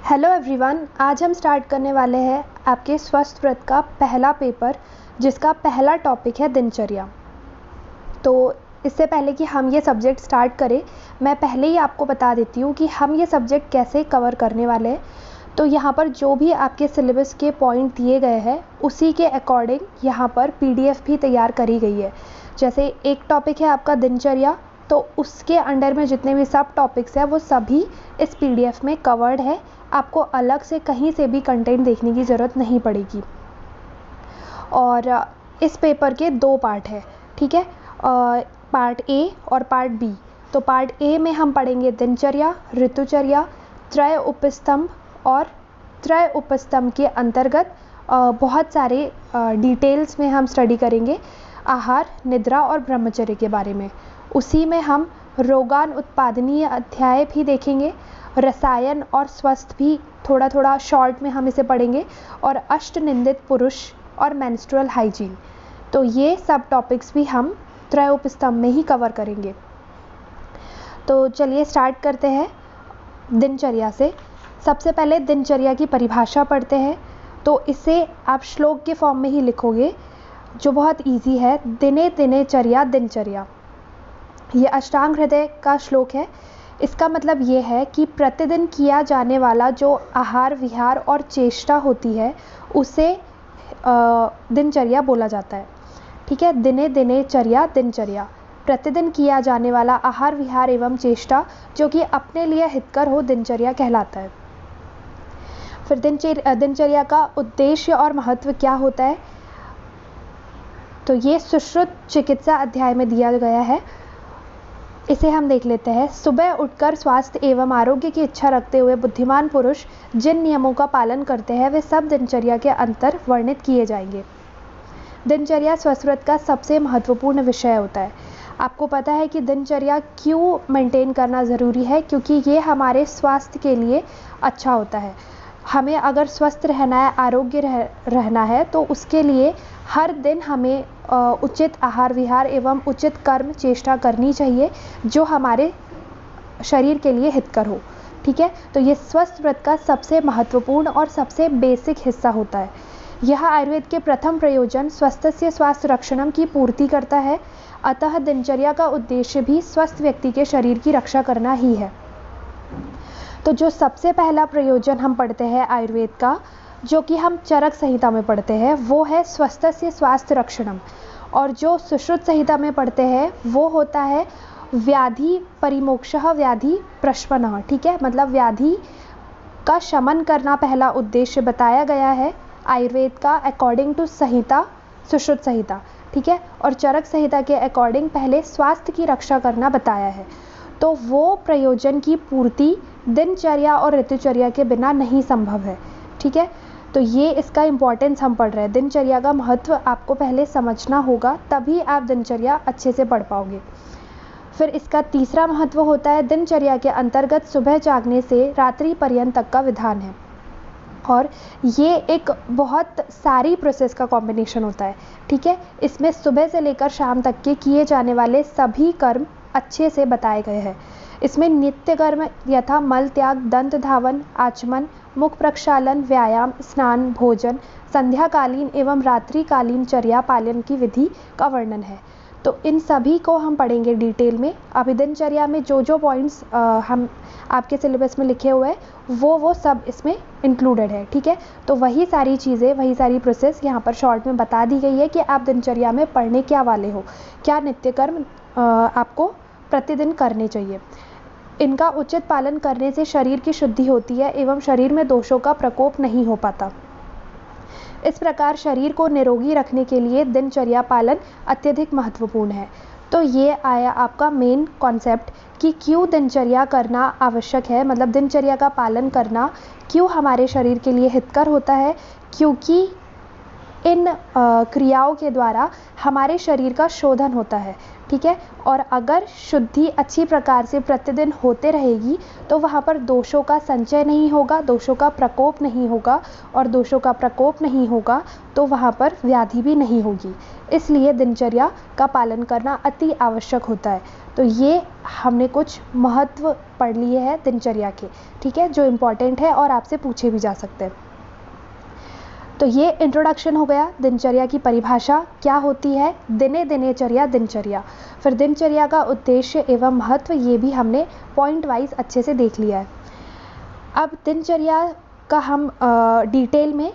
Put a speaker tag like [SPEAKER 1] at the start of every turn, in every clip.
[SPEAKER 1] Hello everyone, आज हम start करने वाले हैं आपके स्वस्थ व्रत का पहला पेपर, जिसका पहला टॉपिक है दिनचर्या। तो इससे पहले कि हम ये सब्जेक्ट स्टार्ट करें, मैं पहले ही आपको बता देती हूँ कि हम ये सब्जेक्ट कैसे कवर करने वाले हैं। तो यहाँ पर जो भी आपके सिलेबस के पॉइंट दिए गए हैं, उसी के अकॉर्डिंग यहाँ पर पीडीएफ भी तैयार करी गई है। जैसे एक टॉपिक है आपका दिनचर्या, तो उसके अंडर में जितने भी सब टॉपिक्स हैं वो सभी इस पीडीएफ में कवर्ड है। आपको अलग से कहीं से भी कंटेंट देखने की ज़रूरत नहीं पड़ेगी। और इस पेपर के दो पार्ट है, ठीक है, पार्ट ए और पार्ट बी। तो पार्ट ए में हम पढ़ेंगे दिनचर्या, ऋतुचर्या, त्रय उपस्तंभ, और त्रय उपस्तंभ के अंतर्गत बहुत सारे डिटेल्स में हम स्टडी करेंगे आहार, निद्रा और ब्रह्मचर्य के बारे में। उसी में हम रोगान उत्पादनीय अध्याय भी देखेंगे, रसायन और स्वस्थ भी थोड़ा थोड़ा शॉर्ट में हम इसे पढ़ेंगे, और अष्ट निंदित पुरुष और मेंस्ट्रुअल हाइजीन। तो ये सब टॉपिक्स भी हम त्रय उपस्तंभ में ही कवर करेंगे। तो चलिए स्टार्ट करते हैं दिनचर्या से। सबसे पहले दिनचर्या की परिभाषा पढ़ते हैं। तो इसे आप श्लोक के फॉर्म में ही लिखोगे, जो बहुत इजी है। दिने दिने चर्या दिनचर्या, ये अष्टांग हृदय का श्लोक है। इसका मतलब ये है कि प्रतिदिन किया जाने वाला जो आहार, विहार और चेष्टा होती है, उसे दिनचर्या बोला जाता है। ठीक है, दिने दिने चर्या दिनचर्या, प्रतिदिन किया जाने वाला आहार, विहार एवं चेष्टा जो कि अपने लिए हितकर हो, दिनचर्या कहलाता है। फिर दिनचर्या का उद्देश्य और महत्व क्या होता है, तो ये सुश्रुत चिकित्सा अध्याय में दिया गया है। इसे हम देख लेते हैं। सुबह उठकर स्वास्थ्य एवं आरोग्य की इच्छा रखते हुए बुद्धिमान पुरुष जिन नियमों का पालन करते हैं, वे सब दिनचर्या के अंतर वर्णित किए जाएंगे। दिनचर्या स्वस्थ व्रत का सबसे महत्वपूर्ण विषय होता है। आपको पता है कि दिनचर्या क्यों मेंटेन करना ज़रूरी है, क्योंकि ये हमारे स्वास्थ्य के लिए अच्छा होता है। हमें अगर स्वस्थ रहना है, आरोग्य रहना है, तो उसके लिए हर दिन हमें उचित आहार, विहार एवं उचित कर्म, चेष्टा करनी चाहिए जो हमारे शरीर के लिए हितकर हो। ठीक है, तो ये स्वस्थ व्रत का सबसे महत्वपूर्ण और सबसे बेसिक हिस्सा होता है। यह आयुर्वेद के प्रथम प्रयोजन स्वस्थस्य स्वास्थ्य रक्षणम की पूर्ति करता है। अतः दिनचर्या का उद्देश्य भी स्वस्थ व्यक्ति के शरीर की रक्षा करना ही है। तो जो सबसे पहला प्रयोजन हम पढ़ते हैं आयुर्वेद का, जो कि हम चरक संहिता में पढ़ते हैं, वो है स्वस्थस्य स्वास्थ्य रक्षणम। और जो सुश्रुत संहिता में पढ़ते हैं वो होता है व्याधि परिमोक्षः व्याधि प्रशमनः। ठीक है, मतलब व्याधि का शमन करना पहला उद्देश्य बताया गया है आयुर्वेद का अकॉर्डिंग टू संहिता, सुश्रुत संहिता। ठीक है, और चरक संहिता के अकॉर्डिंग पहले स्वास्थ्य की रक्षा करना बताया है। तो वो प्रयोजन की पूर्ति दिनचर्या और ऋतुचर्या के बिना नहीं संभव है। ठीक है, तो ये इसका इम्पोर्टेंस हम पढ़ रहे हैं। दिनचर्या का महत्व आपको पहले समझना होगा, तभी आप दिनचर्या अच्छे से पढ़ पाओगे। फिर इसका तीसरा महत्व होता है दिनचर्या के अंतर्गत सुबह जागने से रात्रि पर्यंत तक का विधान है। और ये एक बहुत सारी प्रोसेस का कॉम्बिनेशन होता है। ठीक है, इसमें सुबह से लेकर शाम तक के किए जाने वाले सभी कर्म अच्छे से बताए गए हैं। इसमें नित्य कर्म यथा मल त्याग, दंत धावन, आचमन, मुख प्रक्षालन, व्यायाम, स्नान, भोजन, संध्याकालीन एवं रात्रिकालीन चर्या पालन की विधि का वर्णन है। तो इन सभी को हम पढ़ेंगे डिटेल में। अभी दिनचर्या में जो जो पॉइंट्स हम आपके सिलेबस में लिखे हुए हैं वो सब इसमें इंक्लूडेड है। ठीक है, तो वही सारी चीज़ें, वही सारी प्रोसेस यहाँ पर शॉर्ट में बता दी गई है कि आप दिनचर्या में पढ़ने क्या वाले हो, क्या नित्य कर्म आपको प्रतिदिन करने चाहिए। इनका उचित पालन करने से शरीर की शुद्धि होती है एवं शरीर में दोषों का प्रकोप नहीं हो पाता। इस प्रकार शरीर को निरोगी रखने के लिए दिनचर्या पालन अत्यधिक महत्वपूर्ण है। तो ये आया आपका मेन कॉन्सेप्ट कि क्यों दिनचर्या करना आवश्यक है, मतलब दिनचर्या का पालन करना क्यों हमारे शरीर के लिए हितकर होता है। क्योंकि इन क्रियाओं के द्वारा हमारे शरीर का शोधन होता है, ठीक है। और अगर शुद्धि अच्छी प्रकार से प्रतिदिन होते रहेगी तो वहाँ पर दोषों का संचय नहीं होगा, दोषों का प्रकोप नहीं होगा, और दोषों का प्रकोप नहीं होगा तो वहाँ पर व्याधि भी नहीं होगी। इसलिए दिनचर्या का पालन करना अति आवश्यक होता है। तो ये हमने कुछ महत्व पढ़ लिए हैं दिनचर्या के, ठीक है, जो इम्पॉर्टेंट है और आपसे पूछे भी जा सकते हैं। तो ये इंट्रोडक्शन हो गया। दिनचर्या की परिभाषा क्या होती है, दिने दिनचर्या दिनचर्या। फिर दिनचर्या का उद्देश्य एवं महत्व, ये भी हमने पॉइंट वाइज अच्छे से देख लिया है। अब दिनचर्या का हम डिटेल में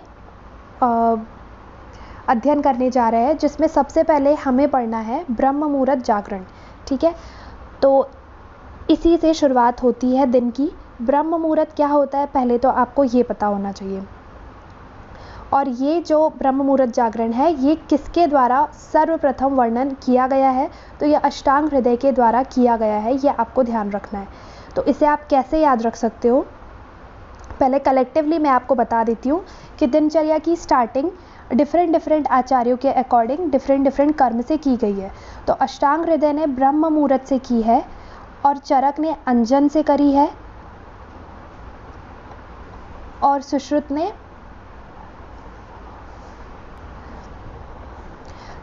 [SPEAKER 1] अध्ययन करने जा रहे हैं, जिसमें सबसे पहले हमें पढ़ना है ब्रह्म मुहूर्त जागरण, ठीक है। तो इसी से शुरुआत होती है दिन की। ब्रह्म मुहूर्त क्या होता है पहले तो आपको ये पता होना चाहिए। और ये जो ब्रह्म मुहूर्त जागरण है ये किसके द्वारा सर्वप्रथम वर्णन किया गया है, तो ये अष्टांग हृदय के द्वारा किया गया है, ये आपको ध्यान रखना है। तो इसे आप कैसे याद रख सकते हो, पहले कलेक्टिवली मैं आपको बता देती हूँ कि दिनचर्या की स्टार्टिंग डिफरेंट आचार्यों के अकॉर्डिंग डिफरेंट कर्म से की गई है। तो अष्टांग हृदय ने ब्रह्म मुहूर्त से की है और चरक ने अंजन से करी है और सुश्रुत ने,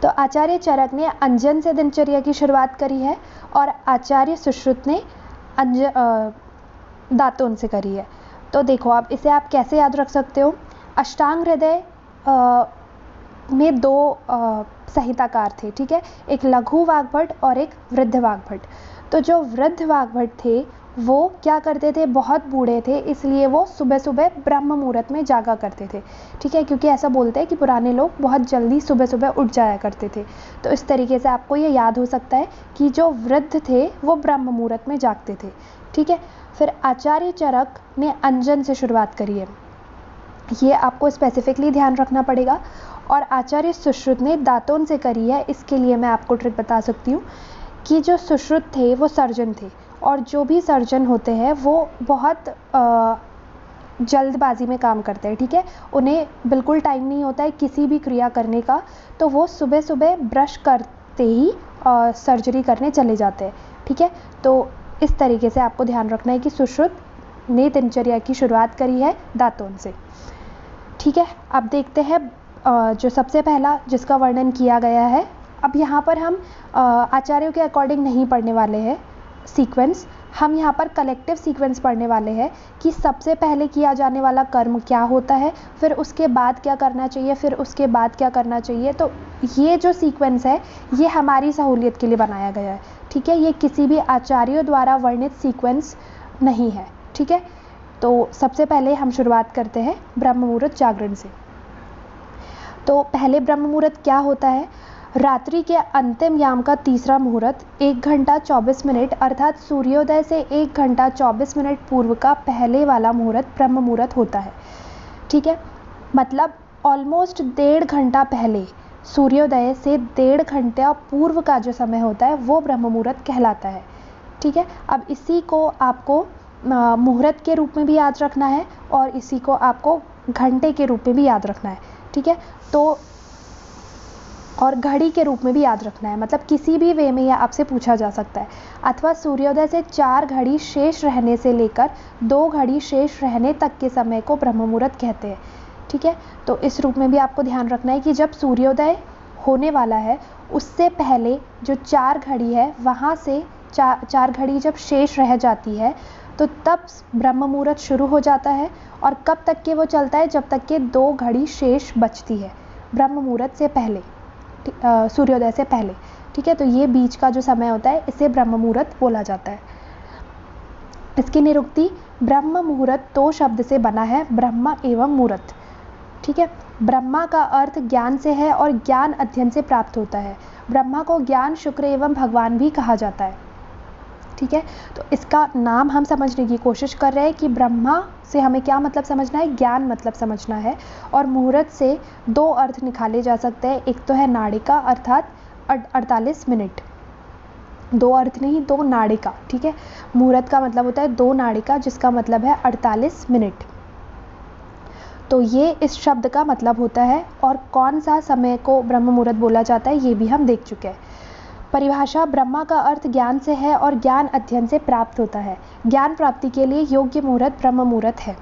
[SPEAKER 1] तो आचार्य चरक ने अंजन से दिनचर्या की शुरुआत करी है और आचार्य सुश्रुत ने दातून से करी है। तो देखो आप इसे आप कैसे याद रख सकते हो। अष्टांग हृदय में दो संहिताकार थे, ठीक है, एक लघु वाग्भट और एक वृद्ध वाग्भट। तो जो वृद्ध वाग्भट थे वो क्या करते थे, बहुत बूढ़े थे, इसलिए वो सुबह सुबह ब्रह्म मुहूर्त में जागा करते थे, ठीक है, क्योंकि ऐसा बोलते हैं कि पुराने लोग बहुत जल्दी सुबह सुबह उठ जाया करते थे। तो इस तरीके से आपको ये याद हो सकता है कि जो वृद्ध थे वो ब्रह्म मुहूर्त में जागते थे, ठीक है। फिर आचार्य चरक ने अंजन से शुरुआत करी है, ये आपको स्पेसिफिकली ध्यान रखना पड़ेगा। और आचार्य सुश्रुत ने दातून से करी है। इसके लिए मैं आपको ट्रिक बता सकती हूँ कि जो सुश्रुत थे वो सर्जन थे, और जो भी सर्जन होते हैं वो बहुत जल्दबाजी में काम करते हैं, ठीक है, उन्हें बिल्कुल टाइम नहीं होता है किसी भी क्रिया करने का। तो वो सुबह सुबह ब्रश करते ही सर्जरी करने चले जाते हैं, ठीक है। तो इस तरीके से आपको ध्यान रखना है कि सुश्रुत ने दिनचर्या की शुरुआत करी है दातून से, ठीक है। अब देखते हैं जो सबसे पहला जिसका वर्णन किया गया है। अब यहाँ पर हम आचार्यों के अकॉर्डिंग नहीं पढ़ने वाले हैं सीक्वेंस, हम यहाँ पर कलेक्टिव सीक्वेंस पढ़ने वाले हैं कि सबसे पहले किया जाने वाला कर्म क्या होता है, फिर उसके बाद क्या करना चाहिए, फिर उसके बाद क्या करना चाहिए। तो ये जो सीक्वेंस है ये हमारी सहूलियत के लिए बनाया गया है, ठीक है, ये किसी भी आचार्यों द्वारा वर्णित सीक्वेंस नहीं है, ठीक है। तो सबसे पहले हम शुरुआत करते हैं ब्रह्म मुहूर्त जागरण से। तो पहले ब्रह्म मुहूर्त क्या होता है, रात्रि के अंतिम याम का तीसरा मुहूर्त 1 घंटा 24 मिनट अर्थात सूर्योदय से 1 घंटा 24 मिनट पूर्व का पहले वाला मुहूर्त ब्रह्म मुहूर्त होता है, ठीक है। मतलब ऑलमोस्ट 1.5 घंटा पहले, सूर्योदय से 1.5 घंटा पूर्व का जो समय होता है वो ब्रह्म मुहूर्त कहलाता है, ठीक है। अब इसी को आपको मुहूर्त के रूप में भी याद रखना है और इसी को आपको घंटे के रूप में भी याद रखना है, ठीक है। तो और घड़ी के रूप में भी याद रखना है, मतलब किसी भी वे में यह आपसे पूछा जा सकता है। अथवा सूर्योदय से 4 घड़ी शेष रहने से लेकर 2 घड़ी शेष रहने तक के समय को ब्रह्म मुहूर्त कहते हैं, ठीक है। तो इस रूप में भी आपको ध्यान रखना है कि जब सूर्योदय होने वाला है उससे पहले जो 4 घड़ी है वहाँ से 4 घड़ी जब शेष रह जाती है तो तब ब्रह्म मुहूर्त शुरू हो जाता है। और कब तक के वो चलता है, जब तक के 2 घड़ी शेष बचती है ब्रह्म मुहूर्त से पहले, सूर्योदय से पहले, ठीक है। तो ये बीच का जो समय होता है इसे ब्रह्म मुहूर्त बोला जाता है। इसकी निरुक्ति ब्रह्म मुहूर्त 2 शब्द से बना है, ब्रह्म एवं मुहूर्त, ठीक है। ब्रह्मा का अर्थ ज्ञान से है और ज्ञान अध्ययन से प्राप्त होता है। ब्रह्मा को ज्ञान शुक्र एवं भगवान भी कहा जाता है, ठीक है। तो इसका नाम हम समझने की कोशिश कर रहे हैं कि ब्रह्मा से हमें क्या मतलब समझना है, ज्ञान मतलब समझना है। और मुहूर्त से 2 अर्थ निकाले जा सकते हैं, एक तो है नाड़िका अर्थात 48 मिनट, 2 अर्थ नहीं 2 नाड़िका, ठीक है। मुहूर्त का मतलब होता है 2 नाड़िका जिसका मतलब है 48 मिनट। तो ये इस शब्द का मतलब होता है, और कौन सा समय को ब्रह्म मुहूर्त बोला जाता है ये भी हम देख चुके हैं। परिभाषा: ब्रह्मा का अर्थ ज्ञान से है और ज्ञान अध्ययन से प्राप्त होता है। ज्ञान प्राप्ति के लिए योग्य मुहूर्त ब्रह्म मुहूर्त है।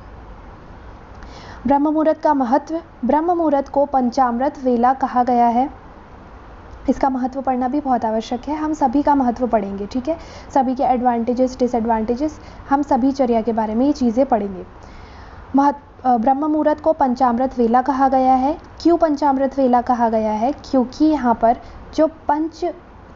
[SPEAKER 1] ब्रह्म मुहूर्त का महत्व: ब्रह्म मुहूर्त को पंचामृत वेला कहा गया है। इसका महत्व पढ़ना भी बहुत आवश्यक है, हम सभी का महत्व पढ़ेंगे, ठीक है। सभी के एडवांटेजेस, डिसएडवांटेजेस, हम सभी चर्या के बारे में ये चीज़ें पढ़ेंगे। ब्रह्म मुहूर्त को पंचामृत वेला कहा गया है। क्यों पंचामृत वेला कहा गया है? क्योंकि यहाँ पर जो पंच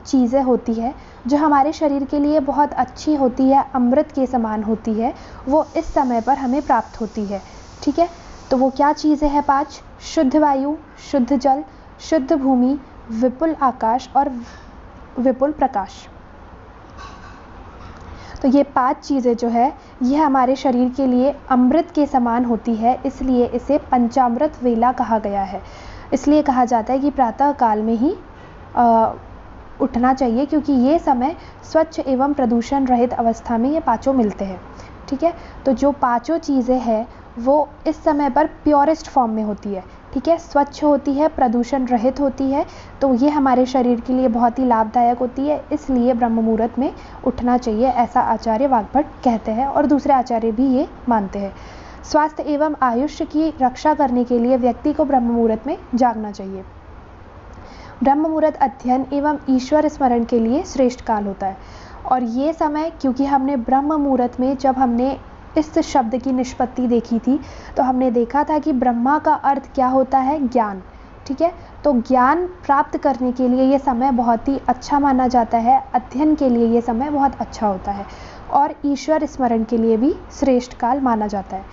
[SPEAKER 1] चीज़ें होती है जो हमारे शरीर के लिए बहुत अच्छी होती है, अमृत के समान होती है, वो इस समय पर हमें प्राप्त होती है, ठीक है। तो वो क्या चीज़ें हैं? 5: शुद्ध वायु, शुद्ध जल, शुद्ध भूमि, विपुल आकाश और विपुल प्रकाश। तो ये 5 चीज़ें जो है ये हमारे शरीर के लिए अमृत के समान होती है, इसलिए इसे पंचामृत वेला कहा गया है। इसलिए कहा जाता है कि प्रातः काल में ही उठना चाहिए, क्योंकि ये समय स्वच्छ एवं प्रदूषण रहित अवस्था में ये पाँचों मिलते हैं, ठीक है। तो जो पाँचों चीज़ें हैं वो इस समय पर प्योरेस्ट फॉर्म में होती है, ठीक है, स्वच्छ होती है, प्रदूषण रहित होती है, तो ये हमारे शरीर के लिए बहुत ही लाभदायक होती है। इसलिए ब्रह्म मुहूर्त में उठना चाहिए, ऐसा आचार्य वाग्भट कहते हैं और दूसरे आचार्य भी ये मानते हैं। स्वास्थ्य एवं आयुष्य की रक्षा करने के लिए व्यक्ति को ब्रह्म मुहूर्त में जागना चाहिए। ब्रह्म मुहूर्त अध्ययन एवं ईश्वर स्मरण के लिए श्रेष्ठ काल होता है। और ये समय, क्योंकि हमने ब्रह्म मुहूर्त में जब हमने इस शब्द की निष्पत्ति देखी थी तो हमने देखा था कि ब्रह्मा का अर्थ क्या होता है? ज्ञान, ठीक है। तो ज्ञान प्राप्त करने के लिए ये समय बहुत ही अच्छा माना जाता है, अध्ययन के लिए ये समय बहुत अच्छा होता है और ईश्वर स्मरण के लिए भी श्रेष्ठ काल माना जाता है।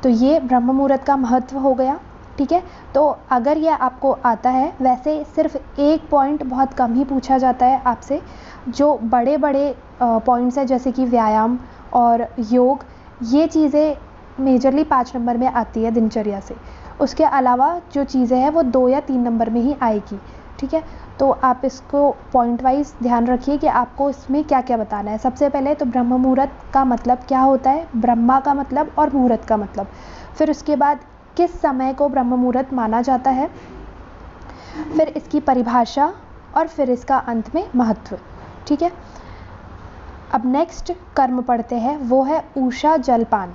[SPEAKER 1] तो ये ब्रह्म मुहूर्त का महत्व हो गया, ठीक है। तो अगर ये आपको आता है, वैसे सिर्फ एक पॉइंट बहुत कम ही पूछा जाता है आपसे, जो बड़े बड़े पॉइंट्स हैं जैसे कि व्यायाम और योग, ये चीज़ें मेजरली 5 नंबर में आती है दिनचर्या से। उसके अलावा जो चीज़ें हैं वो 2 या 3 नंबर में ही आएगी, ठीक है। तो आप इसको पॉइंट वाइज ध्यान रखिए कि आपको इसमें क्या क्या बताना है। सबसे पहले तो ब्रह्म मुहूर्त का मतलब क्या होता है, ब्रह्मा का मतलब और मुहूर्त का मतलब, फिर उसके बाद किस समय को ब्रह्म मुहूर्त माना जाता है, फिर इसकी परिभाषा और फिर इसका अंत में महत्व, ठीक है। अब नेक्स्ट कर्म पढ़ते हैं, वो है ऊषा जलपान।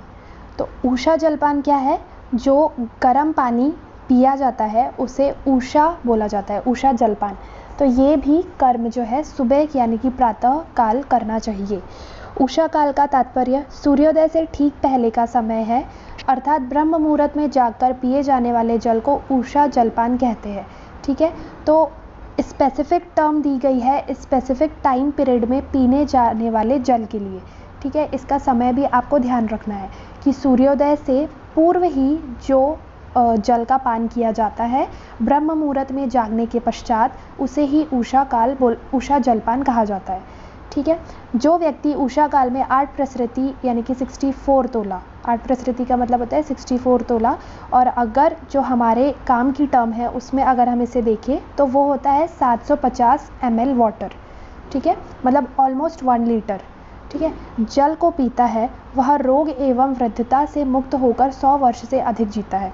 [SPEAKER 1] तो ऊषा जलपान क्या है? जो गर्म पानी पिया जाता है उसे ऊषा बोला जाता है, ऊषा जलपान। तो ये भी कर्म जो है सुबह यानी कि प्रातः काल करना चाहिए। ऊषा काल का तात्पर्य सूर्योदय से ठीक पहले का समय है, अर्थात ब्रह्म मुहूर्त में जागकर पिए जाने वाले जल को ऊषा जलपान कहते हैं, ठीक है। तो स्पेसिफिक टर्म दी गई है स्पेसिफिक टाइम पीरियड में पीने जाने वाले जल के लिए, ठीक है। इसका समय भी आपको ध्यान रखना है कि सूर्योदय से पूर्व ही जो जल का पान किया जाता है, ब्रह्म मुहूर्त में जागने के पश्चात उसे ही ऊषा जलपान कहा जाता है, ठीक है। जो व्यक्ति ऊषा काल में 8 प्रसृति यानी कि 64 तोला, 8 प्रसृति का मतलब होता है 64 तोला, और अगर जो हमारे काम की टर्म है उसमें अगर हम इसे देखें तो वो होता है 750 ml वाटर, ठीक है, मतलब ऑलमोस्ट 1 लीटर, ठीक है, जल को पीता है, वह रोग एवं वृद्धता से मुक्त होकर 100 वर्ष से अधिक जीता है।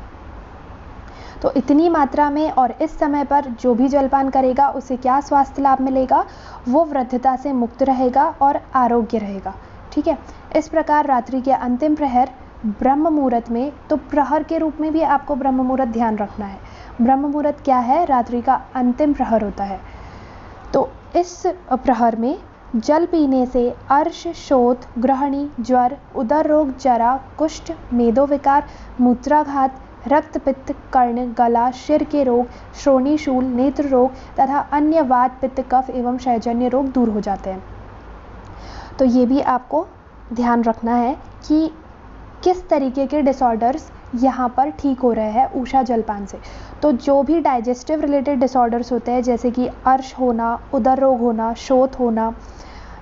[SPEAKER 1] तो इतनी मात्रा में और इस समय पर जो भी जलपान करेगा उसे क्या स्वास्थ्य लाभ मिलेगा? वो वृद्धता से मुक्त रहेगा और आरोग्य रहेगा, ठीक है। इस प्रकार रात्रि के अंतिम प्रहर ब्रह्म मुहूर्त में, तो प्रहर के रूप में भी आपको ब्रह्म मुहूर्त ध्यान रखना है। ब्रह्म मुहूर्त क्या है? रात्रि का अंतिम प्रहर होता है। तो इस प्रहर में जल पीने से अर्श, शोथ, ग्रहणी, ज्वर, उदर रोग, जरा, कुष्ठ, मेदोविकार, मूत्राघात, रक्त पित्त, कर्ण, गला, शिर के रोग, श्रोणीशूल, नेत्र रोग तथा अन्य वात, पित्त, कफ एवं क्षयजन्य रोग दूर हो जाते हैं। तो ये भी आपको ध्यान रखना है कि किस तरीके के डिसऑर्डर्स यहाँ पर ठीक हो रहे हैं ऊषा जलपान से। तो जो भी डाइजेस्टिव रिलेटेड डिसऑर्डर्स होते हैं जैसे कि अर्श होना, उदर रोग होना, शोथ होना,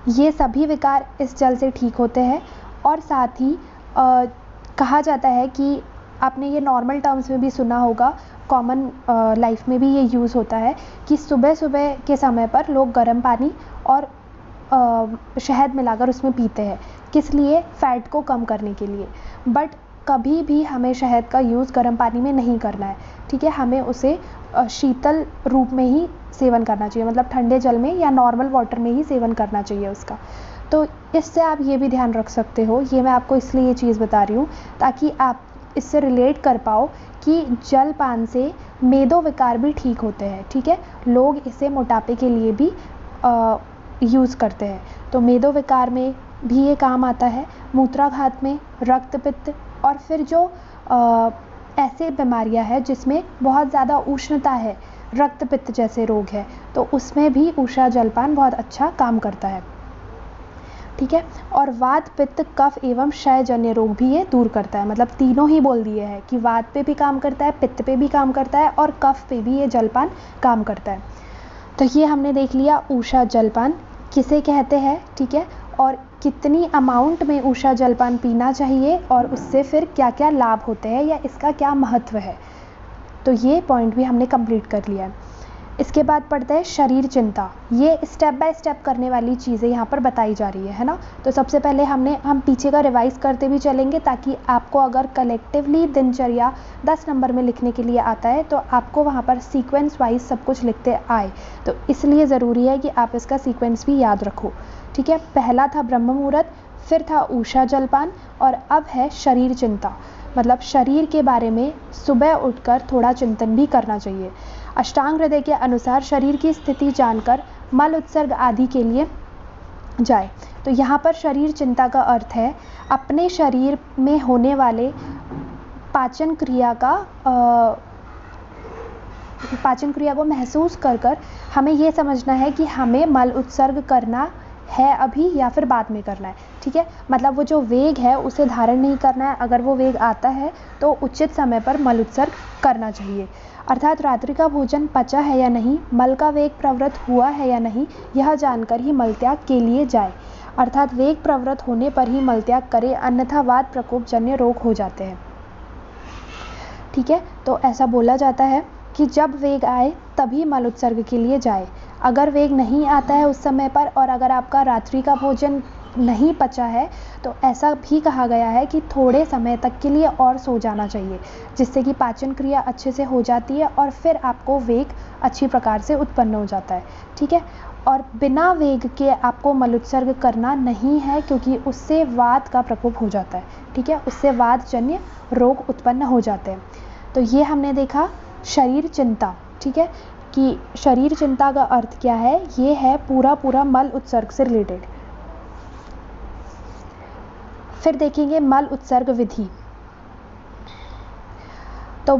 [SPEAKER 1] ये सभी विकार इस जल से ठीक होते हैं। और साथ ही कहा जाता है कि आपने ये नॉर्मल टर्म्स में भी सुना होगा, कॉमन लाइफ में भी ये यूज़ होता है कि सुबह सुबह के समय पर लोग गर्म पानी और शहद मिलाकर उसमें पीते हैं, किस लिए? फैट को कम करने के लिए। बट कभी भी हमें शहद का यूज़ गर्म पानी में नहीं करना है, ठीक है। हमें उसे शीतल रूप में ही सेवन करना चाहिए, मतलब ठंडे जल में या नॉर्मल वाटर में ही सेवन करना चाहिए उसका। तो इससे आप ये भी ध्यान रख सकते हो, ये मैं आपको इसलिए ये चीज़ बता रही हूँ ताकि आप इससे रिलेट कर पाओ कि जलपान से मेदो विकार भी ठीक होते हैं, ठीक है। लोग इसे मोटापे के लिए भी यूज़ करते हैं, तो मेदो विकार में भी ये काम आता है, मूत्राघात में, रक्त पित्त, और फिर जो ऐसे बीमारियां हैं जिसमें बहुत ज़्यादा उष्णता है, रक्त पित्त जैसे रोग है, तो उसमें भी उषा जलपान बहुत अच्छा काम करता है, ठीक है। और वात पित्त कफ एवं क्षयजन्य रोग भी ये दूर करता है, मतलब तीनों ही बोल दिए हैं कि वात पे भी काम करता है, पित्त पे भी काम करता है और कफ पे भी ये जलपान काम करता है। तो ये हमने देख लिया उषा जलपान किसे कहते हैं, ठीक है, और कितनी अमाउंट में उषा जलपान पीना चाहिए और उससे फिर क्या क्या लाभ होते हैं या इसका क्या महत्व है। तो ये पॉइंट भी हमने कंप्लीट कर लिया है। इसके बाद पढ़ते हैं शरीर चिंता। ये स्टेप बाय स्टेप करने वाली चीज़ें यहाँ पर बताई जा रही है ना। तो सबसे पहले हम पीछे का रिवाइज करते भी चलेंगे ताकि आपको अगर कलेक्टिवली दिनचर्या 10 नंबर में लिखने के लिए आता है तो आपको वहाँ पर सीक्वेंस वाइज सब कुछ लिखते आए। तो इसलिए ज़रूरी है कि आप इसका सीक्वेंस भी याद रखो, ठीक है। पहला था ब्रह्म मुहूर्त, फिर था उषा जलपान और अब है शरीर चिंता, मतलब शरीर के बारे में सुबह उठकर थोड़ा चिंतन भी करना चाहिए। अष्टांग हृदय के अनुसार शरीर की स्थिति जानकर मल उत्सर्ग आदि के लिए जाए। तो यहाँ पर शरीर चिंता का अर्थ है अपने शरीर में होने वाले पाचन क्रिया को महसूस कर हमें ये समझना है कि हमें मल उत्सर्ग करना है अभी या फिर बाद में करना है, ठीक है। मतलब वो जो वेग है उसे धारण नहीं करना है, अगर वो वेग आता है तो उचित समय पर मल उत्सर्ग करना चाहिए। अर्थात रात्रि का भोजन पचा है या नहीं, मल का वेग प्रवृत्त हुआ है या नहीं, यह जानकर ही मलत्याग के लिए जाए। अर्थात वेग प्रवृत्त होने पर ही मलत्याग करे, अन्यथा वात प्रकोप जन्य रोग हो जाते हैं, ठीक है। तो ऐसा बोला जाता है कि जब वेग आए तभी मल उत्सर्ग के लिए जाए। अगर वेग नहीं आता है उस समय पर और अगर आपका रात्रि का भोजन नहीं पचा है तो ऐसा भी कहा गया है कि थोड़े समय तक के लिए और सो जाना चाहिए, जिससे कि पाचन क्रिया अच्छे से हो जाती है और फिर आपको वेग अच्छी प्रकार से उत्पन्न हो जाता है, ठीक है। और बिना वेग के आपको मल उत्सर्ग करना नहीं है क्योंकि उससे वात का प्रकोप हो जाता है, ठीक है, उससे वात जन्य रोग उत्पन्न हो जाते हैं। तो ये हमने देखा शरीर चिंता, ठीक है, कि शरीर चिंता का अर्थ क्या है, ये है पूरा मल उत्सर्ग से रिलेटेड। फिर देखेंगे मल उत्सर्ग विधि। तो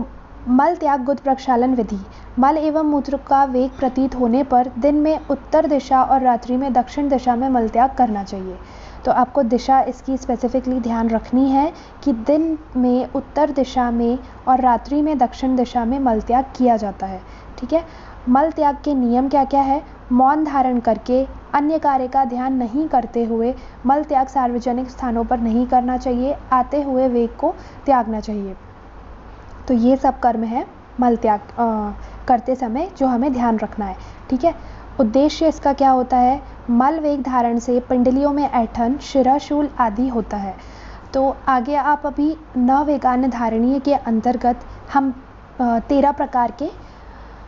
[SPEAKER 1] मल त्याग गुद प्रक्षालन विधि। मल एवं मूत्र का वेग प्रतीत होने पर दिन में उत्तर दिशा और रात्रि में दक्षिण दिशा में मल त्याग करना चाहिए। तो आपको दिशा इसकी स्पेसिफिकली ध्यान रखनी है कि दिन में उत्तर दिशा में और रात्रि में दक्षिण दिशा में मल त्याग किया जाता है, ठीक है। मल त्याग के नियम क्या क्या है? मौन धारण करके, अन्य कार्य का ध्यान नहीं करते हुए, मल त्याग सार्वजनिक स्थानों पर नहीं करना चाहिए, आते हुए वेग को त्यागना चाहिए। तो ये सब कर्म है मल त्याग करते समय जो हमें ध्यान रखना है, ठीक है। उद्देश्य इसका क्या होता है? मल वेग धारण से पिंडलियों में ऐंठन, शिराशूल आदि होता है। तो आगे आप अभी न वेगान धारणीय के अंतर्गत हम 13 प्रकार के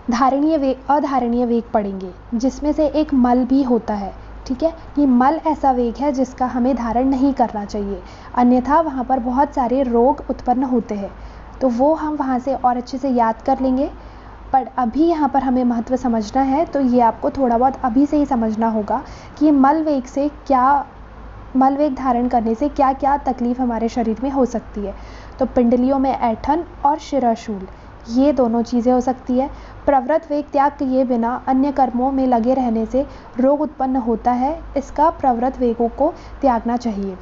[SPEAKER 1] धारणीय वेग, अधारणीय वेग पढ़ेंगे, जिसमें से एक मल भी होता है, ठीक है। ये मल ऐसा वेग है जिसका हमें धारण नहीं करना चाहिए, अन्यथा वहाँ पर बहुत सारे रोग उत्पन्न होते हैं। तो वो हम वहाँ से और अच्छे से याद कर लेंगे, पर अभी यहाँ पर हमें महत्व समझना है। तो ये आपको थोड़ा बहुत अभी से ही समझना होगा कि मल वेग धारण करने से क्या क्या तकलीफ हमारे शरीर में हो सकती है। तो पिंडलियों में ऐंठन और शिराशूल, ये दोनों चीज़ें हो सकती है। प्रवृत्त वेग त्याग किए बिना अन्य कर्मों में लगे रहने से रोग उत्पन्न होता है, इसका प्रवृत्त वेगों को त्यागना चाहिए।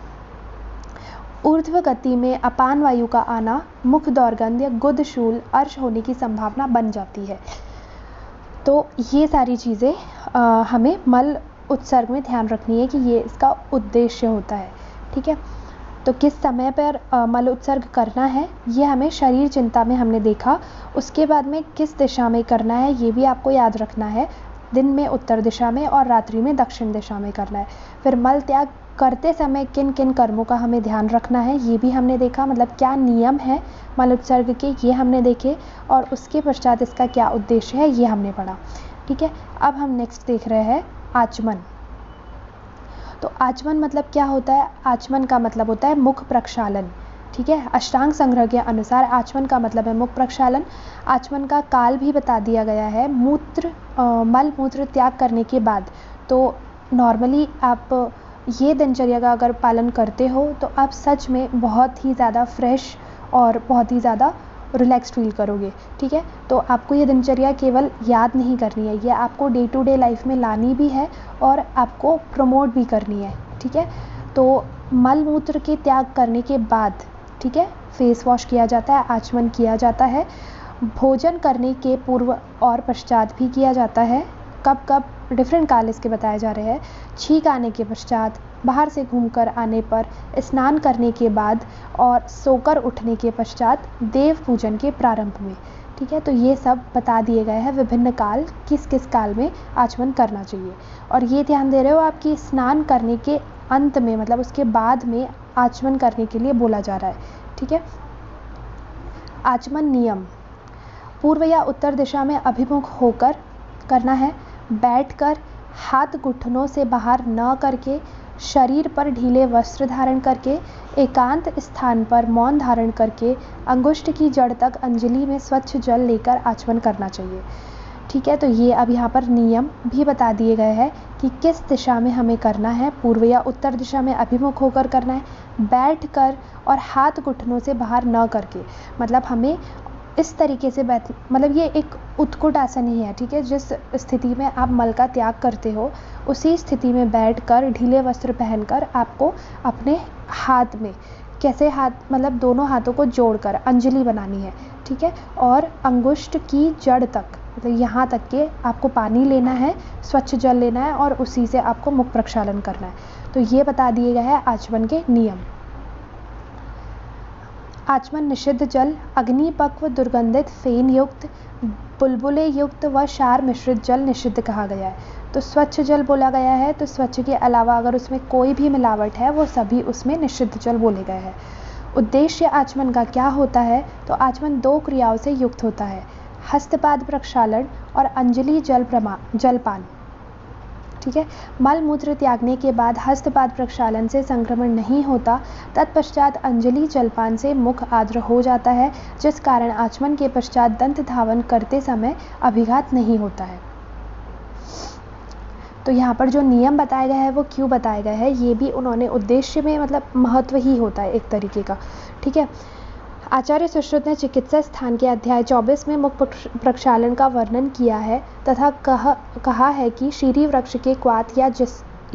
[SPEAKER 1] ऊर्ध्व गति में अपान वायु का आना, मुख दौर्गंध्य, गुद शूल, अर्श होने की संभावना बन जाती है। तो ये सारी चीज़ें हमें मल उत्सर्ग में ध्यान रखनी है कि ये इसका उद्देश्य होता है, ठीक है। तो किस समय पर मल उत्सर्ग करना है ये हमें शरीर चिंता में हमने देखा। उसके बाद में किस दिशा में करना है ये भी आपको याद रखना है। दिन में उत्तर दिशा में और रात्रि में दक्षिण दिशा में करना है। फिर मल त्याग करते समय किन किन कर्मों का हमें ध्यान रखना है ये भी हमने देखा, मतलब क्या नियम है मल उत्सर्ग के ये हमने देखे, और उसके पश्चात इसका क्या उद्देश्य है ये हमने पढ़ा। ठीक है, अब हम नेक्स्ट देख रहे हैं आचमन। तो आचमन मतलब क्या होता है? आचमन का मतलब होता है मुख प्रक्षालन। ठीक है, अष्टांग संग्रह के अनुसार आचमन का मतलब है मुख प्रक्षालन। आचमन का काल भी बता दिया गया है। मल मूत्र त्याग करने के बाद, तो नॉर्मली आप ये दिनचर्या का अगर पालन करते हो तो आप सच में बहुत ही ज़्यादा फ्रेश और बहुत ही ज़्यादा रिलैक्स फील करोगे। ठीक है, तो आपको ये दिनचर्या केवल याद नहीं करनी है, ये आपको डे टू डे लाइफ में लानी भी है और आपको प्रमोट भी करनी है। ठीक है, तो मल मूत्र के त्याग करने के बाद, ठीक है, फेस वॉश किया जाता है, आचमन किया जाता है। भोजन करने के पूर्व और पश्चात भी किया जाता है। कब कब डिफरेंट काल इसके बताए जा रहे हैं। छींक आने के पश्चात, बाहर से घूमकर आने पर, स्नान करने के बाद और सोकर उठने के पश्चात, देव पूजन के प्रारंभ में। ठीक है, तो ये सब बता दिए गए हैं विभिन्न काल, किस किस काल में आचमन करना चाहिए। और ये ध्यान दे रहे हो आपकी स्नान करने के अंत में, मतलब उसके बाद में आचमन करने के लिए बोला जा रहा है। ठीक है, आचमन नियम: पूर्व या उत्तर दिशा में अभिमुख होकर करना है, बैठकर, हाथ घुटनों से बाहर न करके, शरीर पर ढीले वस्त्र धारण करके, एकांत स्थान पर मौन धारण करके, अंगुष्ठ की जड़ तक अंजलि में स्वच्छ जल लेकर आचमन करना चाहिए। ठीक है, तो ये अब यहाँ पर नियम भी बता दिए गए हैं कि किस दिशा में हमें करना है। पूर्व या उत्तर दिशा में अभिमुख होकर करना है, बैठ कर और हाथ घुटनों से बाहर न करके, मतलब हमें इस तरीके से बैठ, मतलब ये एक उत्कुट आसन ही है। ठीक है, जिस स्थिति में आप मल का त्याग करते हो उसी स्थिति में बैठकर ढीले वस्त्र पहनकर आपको अपने हाथ में, कैसे हाथ, मतलब दोनों हाथों को जोड़कर अंजलि बनानी है। ठीक है, और अंगुष्ठ की जड़ तक, मतलब यहाँ तक के आपको पानी लेना है, स्वच्छ जल लेना है और उसी से आपको मुख प्रक्षालन करना है। तो ये बता दिए गए हैं आचमन के नियम। आचमन निषिद्ध जल: अग्निपक्व, दुर्गंधित, फेन युक्त, बुलबुले युक्त व क्षार मिश्रित जल निषिद्ध कहा गया है। तो स्वच्छ जल बोला गया है, तो स्वच्छ के अलावा अगर उसमें कोई भी मिलावट है वो सभी उसमें निषिद्ध जल बोले गए हैं। उद्देश्य आचमन का क्या होता है? तो आचमन 2 क्रियाओं से युक्त होता है, हस्तपाद प्रक्षालन और अंजलि जलपान। ठीक है, मल मूत्र त्यागने के बाद हस्तपाद प्रक्षालन से संक्रमण नहीं होता, तत्पश्चात अंजलि जलपान से मुख आर्द्र हो जाता है, जिस कारण आचमन के पश्चात दंत धावन करते समय अभिघात नहीं होता है। तो यहाँ पर जो नियम बताए गए हैं वो क्यों बताए गए हैं, ये भी उन्होंने उद्देश्य में, मतलब महत्व ही होता है एक तरीके का। ठीक है, आचार्य सुश्रुत ने चिकित्सा स्थान के अध्याय 24 में मुख प्रक्षालन का वर्णन किया है तथा कहा है कि शीरी वृक्ष के क्वाथ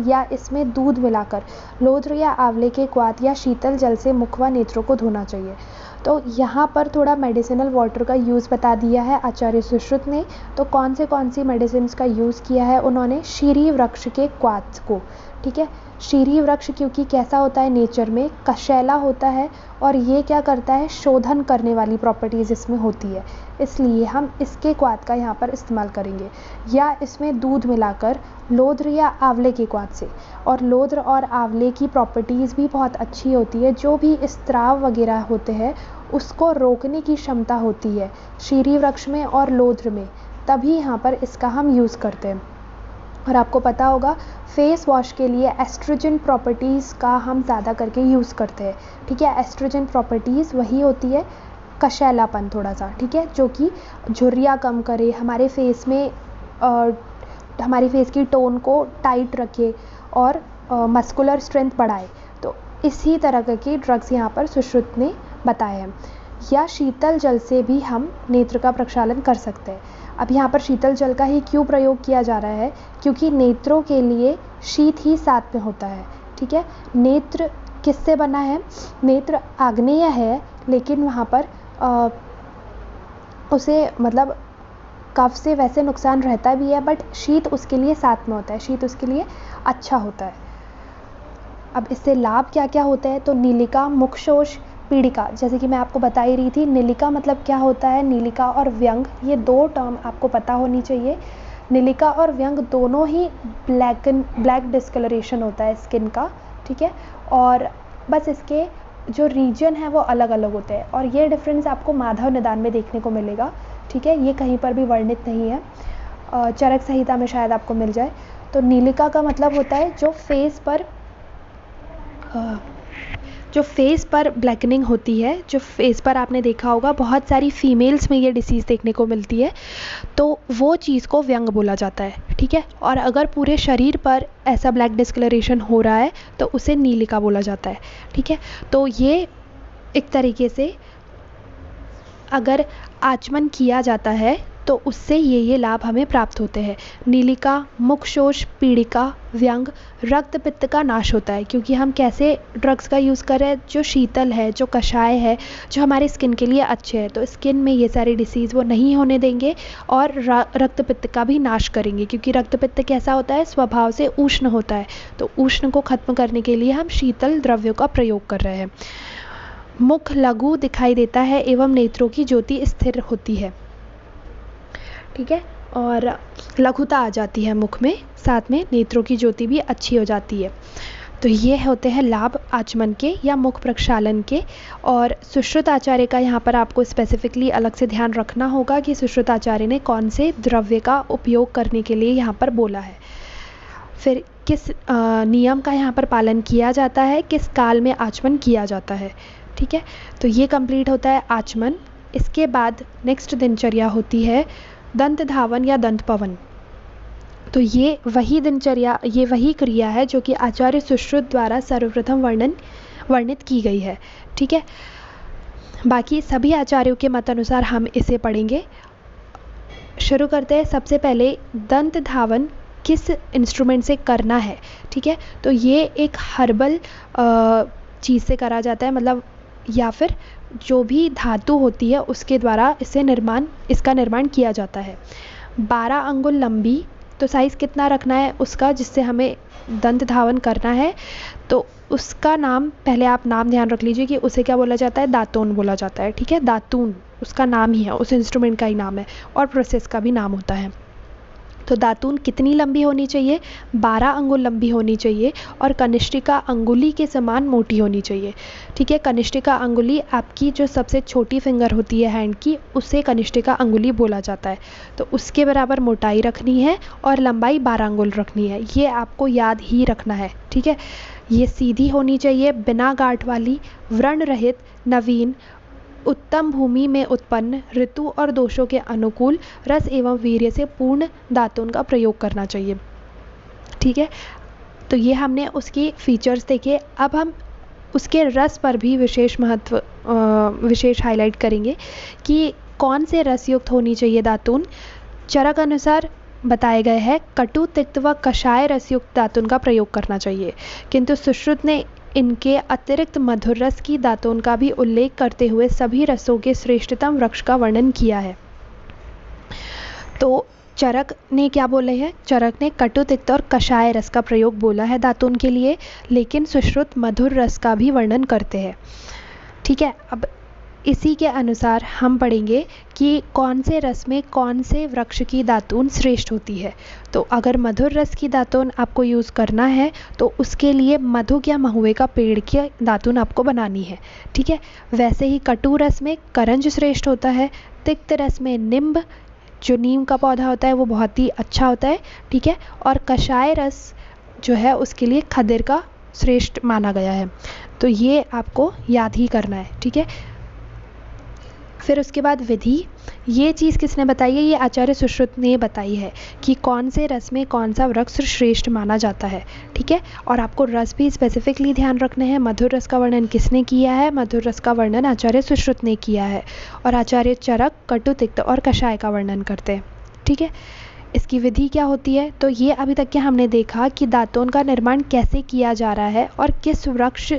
[SPEAKER 1] या इसमें दूध मिलाकर, लोद्र या आंवले के क्वाथ या शीतल जल से मुख व नेत्रों को धोना चाहिए। तो यहाँ पर थोड़ा मेडिसिनल वाटर का यूज़ बता दिया है आचार्य सुश्रुत ने। तो कौन सी मेडिसिन का यूज़ किया है उन्होंने? शीरी वृक्ष के क्वाथ को। ठीक है, शीरी वृक्ष क्योंकि कैसा होता है नेचर में, कशैला होता है और ये क्या करता है, शोधन करने वाली प्रॉपर्टीज़ इसमें होती है, इसलिए हम इसके क्वाथ का यहाँ पर इस्तेमाल करेंगे। या इसमें दूध मिलाकर लोद्र या आंवले के क्वाथ से, और लोद्र और आंवले की प्रॉपर्टीज़ भी बहुत अच्छी होती है, जो भी स्त्राव वगैरह होते हैं उसको रोकने की क्षमता होती है शीरी वृक्ष में और लोद्र में, तभी यहाँ पर इसका हम यूज़ करते हैं। और आपको पता होगा फेस वॉश के लिए एस्ट्रोजन प्रॉपर्टीज़ का हम ज़्यादा करके यूज़ करते हैं। ठीक है, एस्ट्रोजन प्रॉपर्टीज़ वही होती है कशैलापन थोड़ा सा, ठीक है, जो कि झुर्रियाँ कम करे, हमारे फेस में हमारी फेस की टोन को टाइट रखे और मस्कुलर स्ट्रेंथ बढ़ाए। तो इसी तरह के ड्रग्स यहाँ पर सुश्रुत ने बताए हैं। या शीतल जल से भी हम नेत्र का प्रक्षालन कर सकते हैं। अब यहाँ पर शीतल जल का ही क्यों प्रयोग किया जा रहा है? क्योंकि नेत्रों के लिए शीत ही साथ में होता है। ठीक है, नेत्र किससे बना है? नेत्र आग्नेय है, लेकिन वहाँ पर उसे, मतलब कफ से वैसे नुकसान रहता भी है, बट शीत उसके लिए साथ में होता है, शीत उसके लिए अच्छा होता है। अब इससे लाभ क्या क्या होते हैं? तो नीलिका, मुखशोष, पीड़िका, जैसे कि मैं आपको बता ही रही थी, नीलिका मतलब क्या होता है, नीलिका और व्यंग, ये 2 टर्म आपको पता होनी चाहिए। नीलिका और व्यंग दोनों ही ब्लैक डिस्कलरेशन होता है स्किन का। ठीक है। और बस इसके जो रीजन है वो अलग अलग होते हैं और ये डिफरेंस आपको माधव निदान में देखने को मिलेगा, ठीक है। ये कहीं पर भी वर्णित नहीं है, चरक संहिता में शायद आपको मिल जाए। तो नीलिका का मतलब होता है जो फेस पर ब्लैकनिंग होती है, जो फेस पर आपने देखा होगा बहुत सारी फीमेल्स में ये डिसीज़ देखने को मिलती है, तो वो चीज़ को व्यंग बोला जाता है, ठीक है। और अगर पूरे शरीर पर ऐसा ब्लैक डिस्कलरेशन हो रहा है तो उसे नीलिका बोला जाता है, ठीक है। तो ये एक तरीके से अगर आचमन किया जाता है तो उससे ये लाभ हमें प्राप्त होते हैं। नीलिका, मुखशोष, पीड़िका, व्यंग, रक्त पित्त का नाश होता है, क्योंकि हम कैसे ड्रग्स का यूज़ कर रहे हैं, जो शीतल है, जो कषाय है, जो हमारे स्किन के लिए अच्छे हैं, तो स्किन में ये सारी डिसीज़ वो नहीं होने देंगे और रक्त पित्त का भी नाश करेंगे, क्योंकि रक्त पित्त कैसा होता है, स्वभाव से उष्ण होता है। तो उष्ण को खत्म करने के लिए हम शीतल द्रव्यों का प्रयोग कर रहे हैं। मुख लघु दिखाई देता है एवं नेत्रों की ज्योति स्थिर होती है, ठीक है। और लघुता आ जाती है मुख में, साथ में नेत्रों की ज्योति भी अच्छी हो जाती है। तो ये होते हैं लाभ आचमन के या मुख प्रक्षालन के। और सुश्रुत आचार्य का यहाँ पर आपको स्पेसिफिकली अलग से ध्यान रखना होगा कि सुश्रुत आचार्य ने कौन से द्रव्य का उपयोग करने के लिए यहाँ पर बोला है, फिर किस नियम का यहाँ पर पालन किया जाता है, किस काल में आचमन किया जाता है, ठीक है। तो ये कंप्लीट होता है आचमन। इसके बाद नेक्स्ट दिनचर्या होती है दंत धावन या दंत पवन। तो ये वही दिनचर्या, ये वही क्रिया है जो कि आचार्य सुश्रुत द्वारा सर्वप्रथम वर्णित की गई है, ठीक है। बाकी सभी आचार्यों के मत अनुसार हम इसे पढ़ेंगे। शुरू करते हैं। सबसे पहले दंत धावन किस इंस्ट्रूमेंट से करना है, ठीक है। तो ये एक हर्बल चीज़ से करा जाता है, मतलब या फिर जो भी धातु होती है उसके द्वारा इसका निर्माण किया जाता है। 12 अंगुल लंबी, तो साइज़ कितना रखना है उसका, जिससे हमें दंत धावन करना है, तो उसका नाम, पहले आप नाम ध्यान रख लीजिए कि उसे क्या बोला जाता है, दातून बोला जाता है, ठीक है। दातून उसका नाम ही है, उस इंस्ट्रूमेंट का ही नाम है और प्रोसेस का भी नाम होता है। तो दातून कितनी लंबी होनी चाहिए, 12 अंगुल लंबी होनी चाहिए और कनिष्ठिका अंगुली के समान मोटी होनी चाहिए, ठीक है। कनिष्ठिका अंगुली आपकी जो सबसे छोटी फिंगर होती है हैंड की, उसे कनिष्ठिका अंगुली बोला जाता है। तो उसके बराबर मोटाई रखनी है और लंबाई 12 अंगुल रखनी है, ये आपको याद ही रखना है, ठीक है। ये सीधी होनी चाहिए, बिना गांठ वाली, व्रण रहित, नवीन, उत्तम भूमि में उत्पन्न, ऋतु और दोषों के अनुकूल, रस एवं वीर्य से पूर्ण दातून का प्रयोग करना चाहिए, ठीक है। तो ये हमने उसकी फीचर्स देखे। अब हम उसके रस पर भी विशेष हाईलाइट करेंगे कि कौन से रस युक्त होनी चाहिए दातून। चरक अनुसार बताए गए हैं कटु, तिक्त व कषाय रसयुक्त दातून का प्रयोग करना चाहिए, किंतु सुश्रुत ने इनके अतिरिक्त मधुर रस की दातून का भी उल्लेख करते हुए सभी रसों के श्रेष्ठतम वृक्ष का वर्णन किया है। तो चरक ने क्या बोले हैं, चरक ने कटु, तिक्त और कषाय रस का प्रयोग बोला है दातून के लिए, लेकिन सुश्रुत मधुर रस का भी वर्णन करते हैं, ठीक है। अब इसी के अनुसार हम पढ़ेंगे कि कौन से रस में कौन से वृक्ष की दातून श्रेष्ठ होती है। तो अगर मधुर रस की दातून आपको यूज़ करना है तो उसके लिए मधुक या महुए का पेड़ की दातून आपको बनानी है, ठीक है। वैसे ही कटु रस में करंज श्रेष्ठ होता है, तिक्त रस में निम्ब, जो नीम का पौधा होता है वो बहुत ही अच्छा होता है, ठीक है। और कषाय रस जो है उसके लिए खदिर का श्रेष्ठ माना गया है। तो ये आपको याद ही करना है, ठीक है। फिर उसके बाद विधि, ये चीज़ किसने बताई है, ये आचार्य सुश्रुत ने बताई है कि कौन से रस में कौन सा वृक्ष श्रेष्ठ माना जाता है, ठीक है। और आपको रस भी स्पेसिफिकली ध्यान रखने हैं। मधुर रस का वर्णन किसने किया है, मधुर रस का वर्णन आचार्य सुश्रुत ने किया है और आचार्य चरक कटु, तिक्त और कषाय का वर्णन करते हैं, ठीक है। इसकी विधि क्या होती है, तो ये अभी तक के हमने देखा कि दातून का निर्माण कैसे किया जा रहा है और किस वृक्ष